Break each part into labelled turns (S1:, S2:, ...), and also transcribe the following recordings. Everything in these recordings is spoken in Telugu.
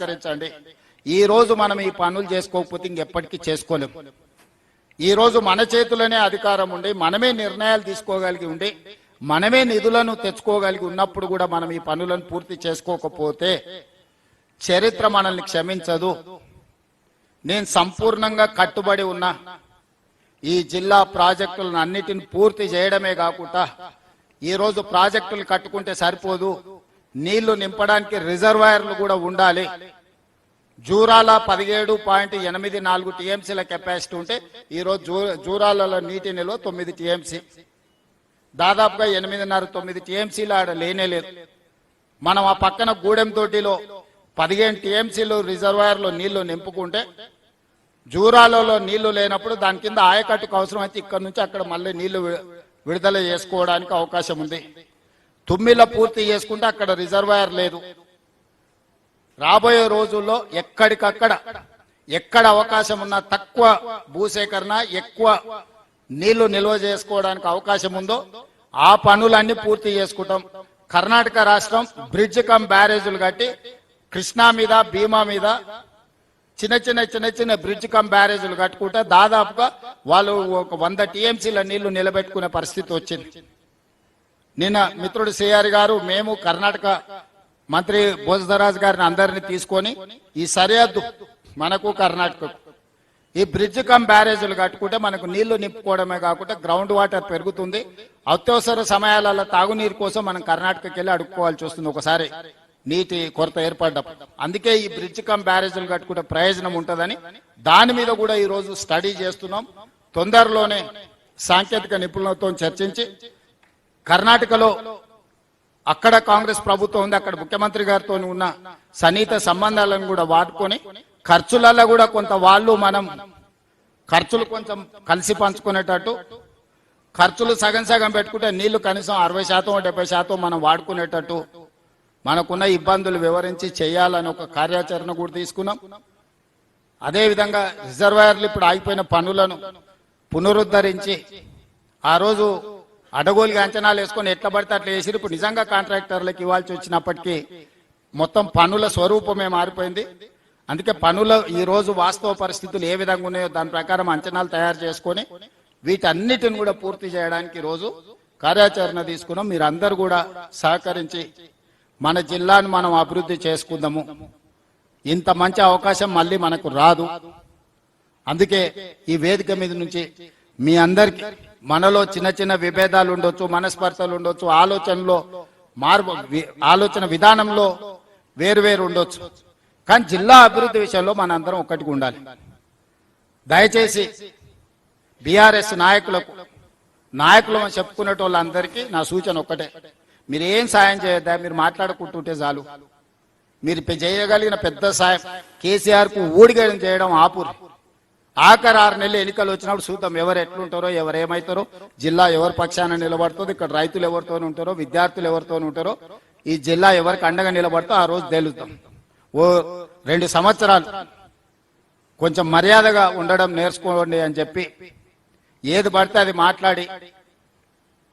S1: సహకరించండి. ఈ రోజు మనం ఈ పనులు చేసుకోకపోతే ఇంకెప్పటికీ చేసుకోలేము. ఈ రోజు మన చేతులనే అధికారం ఉండి మనమే నిర్ణయాలు తీసుకోగలిగి ఉండి మనమే నిధులను తెచ్చుకోగలిగి ఉన్నప్పుడు కూడా మనం ఈ పనులను పూర్తి చేసుకోకపోతే చరిత్ర మనల్ని క్షమించదు. నేను సంపూర్ణంగా కట్టుబడి ఉన్నా ఈ జిల్లా ప్రాజెక్టులను అన్నిటిని పూర్తి చేయడమే కాకుండా ఈరోజు ప్రాజెక్టులు కట్టుకుంటే సరిపోదు, నీళ్లు నింపడానికి రిజర్వాయర్లు కూడా ఉండాలి. జూరాల 17.84 టీఎంసీల కెపాసిటీ ఉంటే ఈరోజు జూరాలలో నీటి నిల్వ 9 టీఎంసీ, దాదాపుగా 8.5-9 టీఎంసీలు ఆడ లేనేలేదు. మనం ఆ పక్కన గూడెం తోటిలో 15 టీఎంసీలు రిజర్వాయర్లో నీళ్లు నింపుకుంటే జూరాలలో నీళ్లు లేనప్పుడు దాని కింద ఆయకట్టుకు అవసరం అయితే ఇక్కడ నుంచి అక్కడ మళ్ళీ నీళ్లు విడుదల చేసుకోవడానికి అవకాశం ఉంది. తుమ్మిల పూర్తి చేసుకుంటే అక్కడ రిజర్వాయర్ లేదు. రాబోయే రోజుల్లో ఎక్కడికక్కడ ఎక్కడ అవకాశం ఉన్నా తక్కువ భూసేకరణ ఎక్కువ నీళ్లు నిల్వ చేసుకోవడానికి అవకాశం ఉందో ఆ పనులన్నీ పూర్తి చేసుకుంటాం. కర్ణాటక రాష్ట్రం బ్రిడ్జ్ కమ్ బ్యారేజీలు కట్టి కృష్ణా మీద భీమా మీద చిన్న చిన్న బ్రిడ్జ్ కమ్ బ్యారేజీలు కట్టుకుంటే దాదాపుగా వాళ్ళు ఒక 100 టీఎంసీల నీళ్లు నిలబెట్టుకునే పరిస్థితి వచ్చింది. నిన్న మిత్రుడు సిఆర్ గారు మేము కర్ణాటక మంత్రి భోజరాజ్ గారిని అందరినీ తీసుకొని ఈ సరిహద్దు మనకు కర్ణాటక ఈ బ్రిడ్జ్ కమ్ బ్యారేజీలు కట్టుకుంటే మనకు నీళ్లు నింపుకోవడమే కాకుండా గ్రౌండ్ వాటర్ పెరుగుతుంది. అత్యవసర సమయాలలో తాగునీరు కోసం మనం కర్ణాటకకి వెళ్ళి అడుక్కోవాల్సి వస్తుంది ఒకసారి నీటి కొరత ఏర్పడ్డప్పుడు. అందుకే ఈ బ్రిడ్జ్ కమ్ బ్యారేజీలు కట్టుకుంటే ప్రయోజనం ఉంటుందని దాని మీద కూడా ఈ రోజు స్టడీ చేస్తున్నాం. తొందరలోనే సాంకేతిక నిపుణులతో చర్చించి కర్ణాటకలో అక్కడ కాంగ్రెస్ ప్రభుత్వం ఉంది, అక్కడ ముఖ్యమంత్రి గారితో ఉన్న సన్నిహిత సంబంధాలను కూడా వాడుకొని ఖర్చులలో కూడా కొంత వాళ్ళు మనం ఖర్చులు కొంచెం కలిసి పంచుకునేటట్టు, ఖర్చులు సగం సగం పెట్టుకుంటే నీళ్లు కనీసం 60%-70% మనం వాడుకునేటట్టు మనకున్న ఇబ్బందులు వివరించి చేయాలని ఒక కార్యాచరణ కూడా తీసుకున్నాం. అదేవిధంగా రిజర్వాయర్లు ఇప్పుడు ఆగిపోయిన పనులను పునరుద్ధరించి ఆ రోజు అడగోలుగా అంచనాలు వేసుకొని ఎట్లా పడితే అట్లా వేసి ఇప్పుడు నిజంగా కాంట్రాక్టర్లకు ఇవ్వాల్సి వచ్చినప్పటికీ మొత్తం పనుల స్వరూపమే మారిపోయింది. అందుకే పనుల ఈ రోజు వాస్తవ పరిస్థితులు ఏ విధంగా ఉన్నాయో దాని ప్రకారం అంచనాలు తయారు చేసుకొని వీటన్నిటిని కూడా పూర్తి చేయడానికి ఈరోజు కార్యాచరణ తీసుకున్నాం. మీరందరూ కూడా సహకరించి మన జిల్లాను మనం అభివృద్ధి చేసుకుందాము. ఇంత మంచి అవకాశం మళ్ళీ మనకు రాదు. అందుకే ఈ వేదిక మీద నుంచి మీ అందరికి మనలో చిన్న చిన్న విభేదాలు ఉండొచ్చు, మనస్పర్ధలు ఉండొచ్చు, ఆలోచన విధానంలో వేరు ఉండొచ్చు, కానీ జిల్లా అభివృద్ధి విషయంలో మన అందరం ఒక్కటిగా ఉండాలి. దయచేసి బీఆర్ఎస్ నాయకులు చెప్పుకునే వాళ్ళందరికీ నా సూచన ఒక్కటే, మీరు ఏం సాయం చేయొద్దా, మీరు మాట్లాడుకుంటుంటే చాలు. మీరు చేయగలిగిన పెద్ద సాయం కేసీఆర్ కు ఊడిగడం చేయడం ఆపురు. ఆఖరి 6 నెలలు ఎన్నికలు వచ్చినప్పుడు చూద్దాం ఎవరు ఎట్లుంటారో ఎవరు ఏమవుతారో, జిల్లా ఎవరి పక్షాన నిలబడుతుందో, ఇక్కడ రైతులు ఎవరితో ఉంటారో, విద్యార్థులు ఎవరితో ఉంటారో, ఈ జిల్లా ఎవరికి అండగా నిలబడుతో ఆ రోజు తేలుద్దాం. ఓ 2 సంవత్సరాలు కొంచెం మర్యాదగా ఉండడం నేర్చుకోండి అని చెప్పి ఏది పడితే అది మాట్లాడి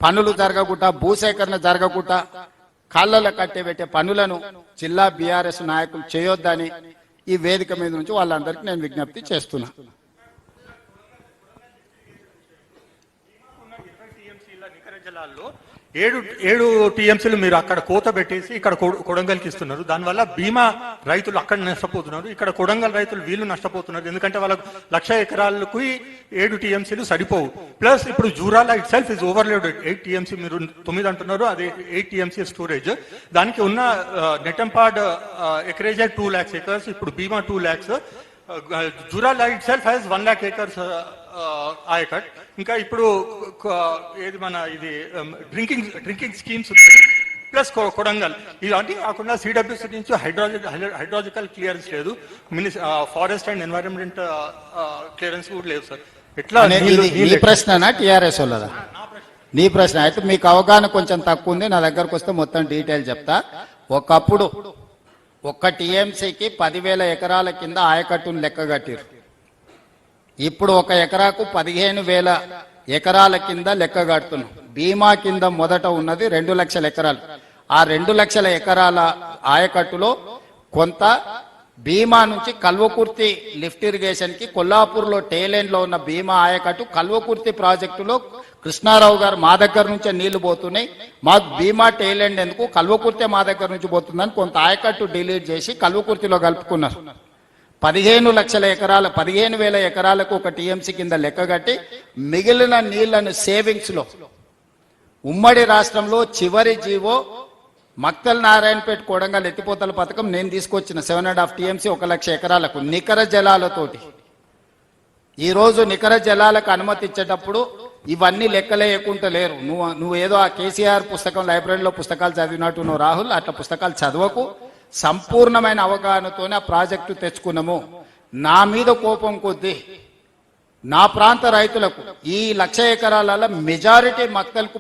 S1: పనులు జరగకుండా భూసేకరణ జరగకుండా కాళ్ళలో కట్టేబెట్టే పనులను జిల్లా బీఆర్ఎస్ నాయకులు చేయొద్దని ఈ వేదిక మీద నుంచి వాళ్ళందరికీ నేను విజ్ఞప్తి చేస్తున్నా.
S2: ఏడు టీఎంసీలు మీరు అక్కడ కోత పెట్టేసి ఇక్కడ కొడంగల్కి ఇస్తున్నారు. దానివల్ల బీమా రైతులు అక్కడ నష్టపోతున్నారు, ఇక్కడ కొడంగల్ రైతులు వీళ్ళు నష్టపోతున్నారు. ఎందుకంటే వాళ్ళకు 1,00,000 ఎకరాలకు 7 టీఎంసీలు సరిపోవు. ప్లస్ ఇప్పుడు Jurala it self is overloaded. 8 TMC మీరు 9 అంటున్నారు, అదే 8 టీఎంసీ స్టోరేజ్. దానికి ఉన్న నెట్టంపాడ్ ఎకరేజ్ 2 lakhs acres, ఇప్పుడు బీమా 2 lakhs. Jurala it self has 1 lakh acres ayacut. ఇంకా ఇప్పుడు ఏది మన ఇది డ్రింకింగ్ స్కీమ్స్ ఉన్నాయి, ప్లస్ కొడంగల్. ఇలాంటి కాకుండా సిడబ్ల్యూసీ నుంచి హైడ్రాలజికల్ క్లియరెన్స్ లేదు, ఫారెస్ట్ అండ్ ఎన్వైరన్మెంట్ క్లియరెన్స్ కూడా లేదు సార్. ఎట్లా
S1: నీ ప్రశ్న టిఆర్ఎస్ వాళ్ళదా? నీ ప్రశ్న అయితే మీకు అవగాహన కొంచెం తక్కువ ఉంది. నా దగ్గరకు వస్తే మొత్తం డీటెయిల్ చెప్తా. ఒకప్పుడు 1 టీఎంసీకి 10,000 ఎకరాల కింద ఆయకట్టును లెక్క కట్టిరు. ఇప్పుడు 1 ఎకరాకు 15,000 ఎకరాల కింద లెక్క కడుతున్నాం. బీమా కింద మొదట ఉన్నది 2 లక్షల ఎకరాలు. ఆ 2 లక్షల ఎకరాల ఆయకట్టులో కొంత భీమా నుంచి కల్వకుర్తి లిఫ్ట్ ఇరిగేషన్ కి కొల్లాపూర్లో టేలెండ్ లో ఉన్న భీమా ఆయకట్టు కల్వకుర్తి ప్రాజెక్టులో కృష్ణారావు గారు మా దగ్గర నుంచే నీళ్లు పోతున్నాయి, మాకు భీమా టేలెండ్ ఎందుకు, కల్వకుర్తి మా దగ్గర నుంచి పోతుందని కొంత ఆయకట్టు డిలీట్ చేసి కల్వకుర్తిలో కలుపుకున్నారు. 15,000 ఎకరాలకు ఒక టీఎంసీ కింద లెక్కగట్టి మిగిలిన నీళ్లను సేవింగ్స్ లో ఉమ్మడి రాష్ట్రంలో చివరి జీవో మక్తల్ నారాయణపేట కొడంగల్ ఎత్తిపోతల పథకం నేను తీసుకొచ్చిన 7.5 టీఎంసీ 1,00,000 ఎకరాలకు నికర జలాలతోటి. ఈ రోజు నికర జలాలకు అనుమతి ఇచ్చేటప్పుడు ఇవన్నీ లెక్కలేకుంటలేరు. నువ్వు ఏదో ఆ కేసీఆర్ పుస్తకం లైబ్రరీలో పుస్తకాలు చదివినట్టు నువ్వు రాహుల్ అట్లా పుస్తకాలు చదవకు. సంపూర్ణమైన అవగాహనతోనే ఆ ప్రాజెక్టు తెచ్చుకున్నాము. నా మీద కోపం కొద్దీ నా ప్రాంత రైతులకు ఈ 1,00,000 ఎకరాల మెజారిటీ మక్తల్కు